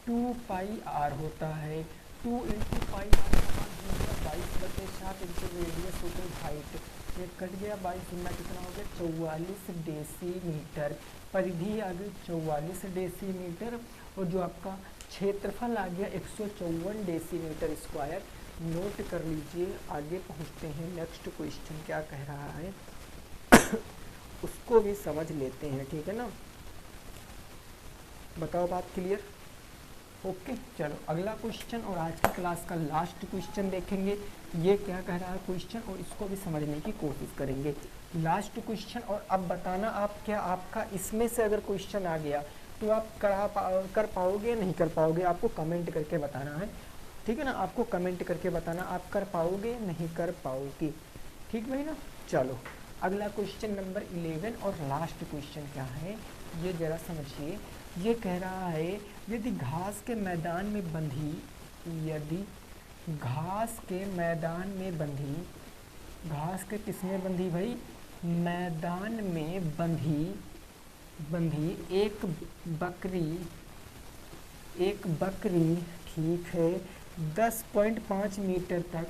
2πr होता है। 2 × पाई आर का मान हो गया 22/7 इंटू रेडियस होकर हाइट, ये कट गया 22 गुना कितना हो गया 44 डेसीमीटर। परिधि आ गई 44 डेसीमीटर, और जो आपका क्षेत्रफल आ गया 154 डेसीमीटर स्क्वायर। नोट कर लीजिए, आगे पहुंचते हैं। नेक्स्ट क्वेश्चन क्या कह रहा है उसको भी समझ लेते हैं, ठीक है ना। बताओ बात क्लियर, ओके। चलो अगला क्वेश्चन और आज की क्लास का लास्ट क्वेश्चन देखेंगे, ये क्या कह रहा है क्वेश्चन, और इसको भी समझने की कोशिश करेंगे। लास्ट क्वेश्चन, और अब बताना आप क्या, आपका इसमें से अगर क्वेश्चन आ गया तो आप कर पाओगे या नहीं कर पाओगे, आपको कमेंट करके बताना है, ठीक है ना। आपको कमेंट करके बताना आप कर पाओगे नहीं कर पाओगे, ठीक भाई ना। चलो अगला क्वेश्चन नंबर 11 और लास्ट क्वेश्चन क्या है ये जरा समझिए। ये कह रहा है यदि घास के मैदान में बंधी, यदि घास के मैदान में बंधी, घास के किस में बंधी भाई, मैदान में बंधी एक बकरी, ठीक है, 10.5 मीटर तक,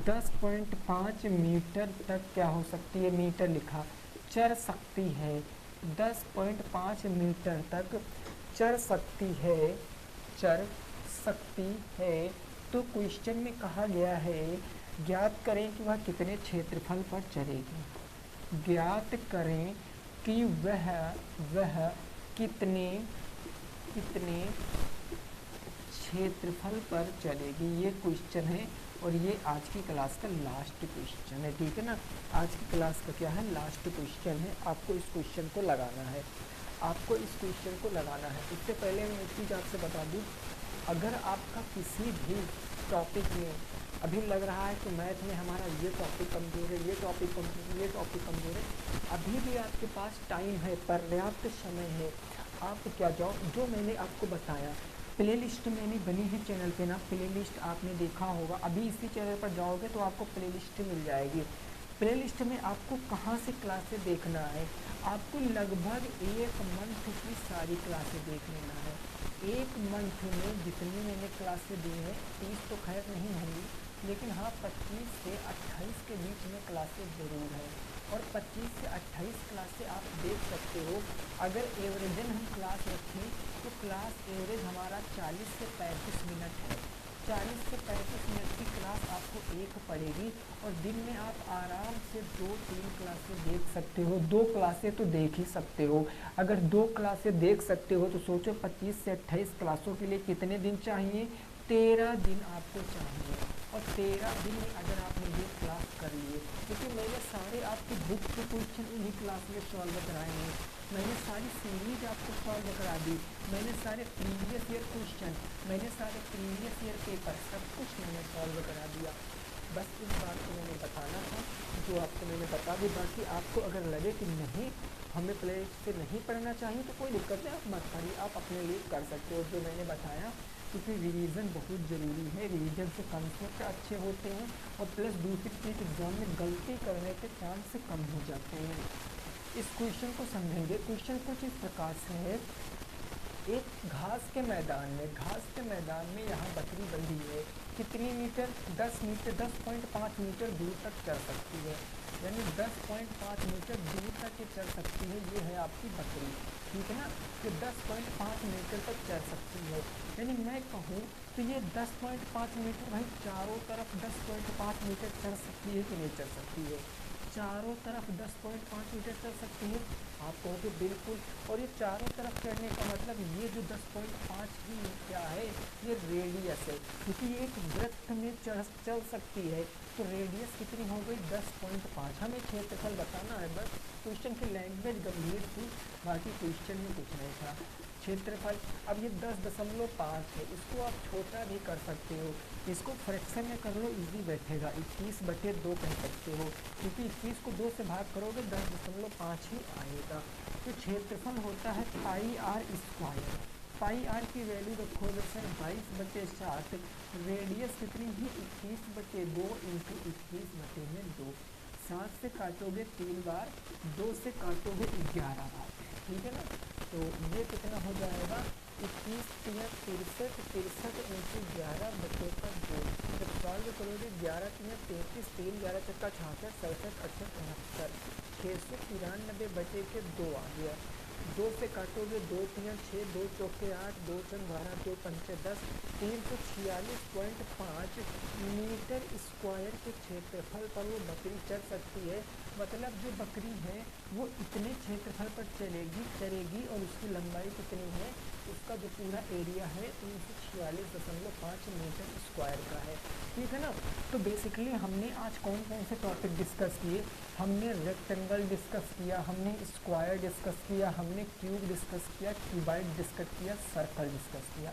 10.5 मीटर तक क्या हो सकती है, मीटर लिखा, चर सकती है, 10.5 मीटर तक चर सकती है। तो क्वेश्चन में कहा गया है ज्ञात करें कि वह कितने क्षेत्रफल पर चलेगी। ज्ञात करें कि वह कितने क्षेत्रफल पर चलेगी, ये क्वेश्चन है। और ये आज की क्लास का लास्ट क्वेश्चन है, ठीक है ना। आज की क्लास का क्या है, लास्ट क्वेश्चन है। आपको इस क्वेश्चन को लगाना है, आपको इस क्वेश्चन को लगाना है। इससे पहले मैं एक चीज़ आपसे बता दूँ, अगर आपका किसी भी टॉपिक में अभी लग रहा है कि मैथ में हमारा ये टॉपिक कमज़ोर है, ये टॉपिक कमज़ोर है, ये टॉपिक कमज़ोर है, अभी भी आपके पास टाइम है, पर्याप्त समय है। आप क्या जाओ, जो मैंने आपको बताया प्लेलिस्ट मैंने बनी है चैनल पे ना, प्लेलिस्ट आपने देखा होगा, अभी इसी चैनल पर जाओगे तो आपको प्लेलिस्ट मिल जाएगी। प्लेलिस्ट में आपको कहाँ से क्लासें देखना है, आपको लगभग 1 मंथ की सारी क्लासें देख लेना है। 1 मंथ में जितनी मैंने क्लासें दी हैं, 30 तो खैर नहीं होंगी, लेकिन हाँ 25 से 28 के बीच में क्लासेस ज़रूर हैं। और 25 से 28 क्लासें आप देख सकते हो। अगर एवरेजन हम क्लास रखें तो क्लास एवरेज हमारा 40 से 35 मिनट है। 40 से 35 मिनट की क्लास आपको एक पड़ेगी और दिन में आप आराम से 2-3 क्लासें देख सकते हो। 2 क्लासें तो देख ही सकते हो। अगर 2 क्लासें देख सकते हो तो सोचो 25 से 28 क्लासों के लिए कितने दिन चाहिए, 13 दिन आपको चाहिए। और 13 दिन में अगर आपने ये क्लास कर लिए, क्योंकि मैंने सारे आपकी बुक के क्वेश्चन इन्हीं क्लास में सॉल्व कराए हैं, मैंने सारी सीरीज आपको सॉल्व करा दी, मैंने सारे प्रीवियस ईयर क्वेश्चन, मैंने सारे प्रीवियस ईयर पेपर सब कुछ मैंने सॉल्व करा दिया। बस इस बात को मैंने बताना था, जो आपको मैंने बता दी। बाकी आपको अगर लगे कि नहीं हमें प्ले से नहीं पढ़ना चाहिए तो कोई दिक्कत नहीं, आप मत पढ़िए, आप अपने लिए कर सकते हो जो मैंने बताया, क्योंकि रिवीजन बहुत ज़रूरी है। रिवीजन से कंसेप्ट अच्छे होते हैं और प्लस दूसरी चीज़ एग्जाम में गलती करने के चांस कम हो जाते हैं। इस क्वेश्चन को समझेंगे। क्वेश्चन कुछ इस प्रकार से है, एक घास के मैदान में यहाँ बकरी बंधी है, कितनी मीटर, 10 मीटर, 10.5 मीटर दूर तक चल सकती है, यानी 10.5 मीटर दूर तक ये चल सकती है। ये है आपकी बकरी, ठीक है ना, ये 10.5 मीटर तक चल सकती है। यानी मैं कहूँ तो ये 10.5 मीटर भाई चारों तरफ 10.5 मीटर चल सकती है कि नहीं चल सकती है, चारों तरफ 10.5 मीटर चल सकती है। आप कहोगे बिल्कुल, और ये चारों तरफ चढ़ने का मतलब ये जो 10.5 ही क्या है, ये रेडियस है, क्योंकि ये एक वृत्त में चल सकती है, तो रेडियस कितनी हो गई 10.5। हमें क्षेत्रफल बताना है बस, क्वेश्चन की लैंग्वेज गंभीर थी, बाकी क्वेश्चन में कुछ नहीं था। क्षेत्रफल अब ये 10.5 है, इसको आप छोटा भी कर सकते हो, इसको फ्रैक्शन में कर लो, इजी बैठेगा, 21/2 कह सकते हो, क्योंकि 21 को 2 से भाग करोगे 10.5 ही आएगा। तो क्षेत्रफल होता है पाई आर स्क्वायर, पाई आर की वैल्यू रखोगे सर 22/7, रेडियस कितनी ही 21/2 इंटू 21/2, 7 से काटोगे 3 बार, 2 से काटोगे 11 बार, ठीक है ना। तो ये कितना हो जाएगा 21 3 63, 63 इंटू 11/2, जब सॉल्व करोगे 11 3 33, 3 11 चक्का 66, 67 68 69, 693/2 आ गया। 2 से काटोगे 2 3 6, 2 चौके 8, 2 4 12, 2 पंचे 10, 346.5 मीटर स्क्वायर के क्षेत्रफल पर वो बकरी चल सकती है। मतलब जो बकरी है वो इतने क्षेत्रफल पर चलेगी और उसकी लंबाई कितनी है, उसका जो पूरा एरिया है 346.5 मीटर स्क्वायर का है, ठीक है ना। तो बेसिकली हमने आज कौन कौन से टॉपिक डिस्कस किए, हमने रेक्टेंगल डिस्कस किया, हमने स्क्वायर डिस्कस किया, हमने क्यूब डिस्कस किया, क्यूबाइड डिस्कस किया, सर्कल डिस्कस किया।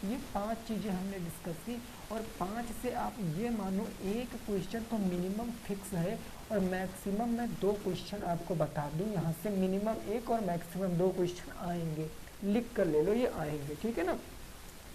ये 5 चीज़ें हमने डिस्कस की, और 5 से आप ये मानो एक क्वेश्चन तो मिनिमम फिक्स है, और मैक्सिमम मैं 2 क्वेश्चन आपको बता दूं, यहाँ से मिनिमम 1 और मैक्सिमम 2 क्वेश्चन आएंगे, लिख कर ले लो, ये आएंगे, ठीक है ना।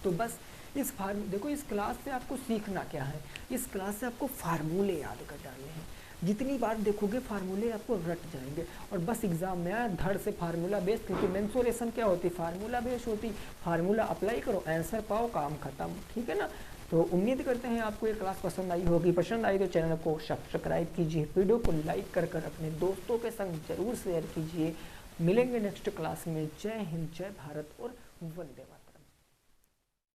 तो बस इस देखो इस क्लास से आपको सीखना क्या है, इस क्लास से आपको फार्मूले याद कर डालने हैं। जितनी बार देखोगे फार्मूले आपको रट जाएंगे, और बस एग्जाम में आया धड़ से फार्मूला बेस, क्योंकि मेंसुरेशन क्या होती, फार्मूला बेस होती, फार्मूला अप्लाई करो, आंसर पाओ, काम खत्म, ठीक है ना। तो उम्मीद करते हैं आपको ये क्लास पसंद आई होगी। पसंद आई तो चैनल को सब्सक्राइब कीजिए, वीडियो को लाइक कर अपने दोस्तों के संग जरूर शेयर कीजिए। मिलेंगे नेक्स्ट क्लास में। जय हिंद, जय भारत और वंदे मातरम।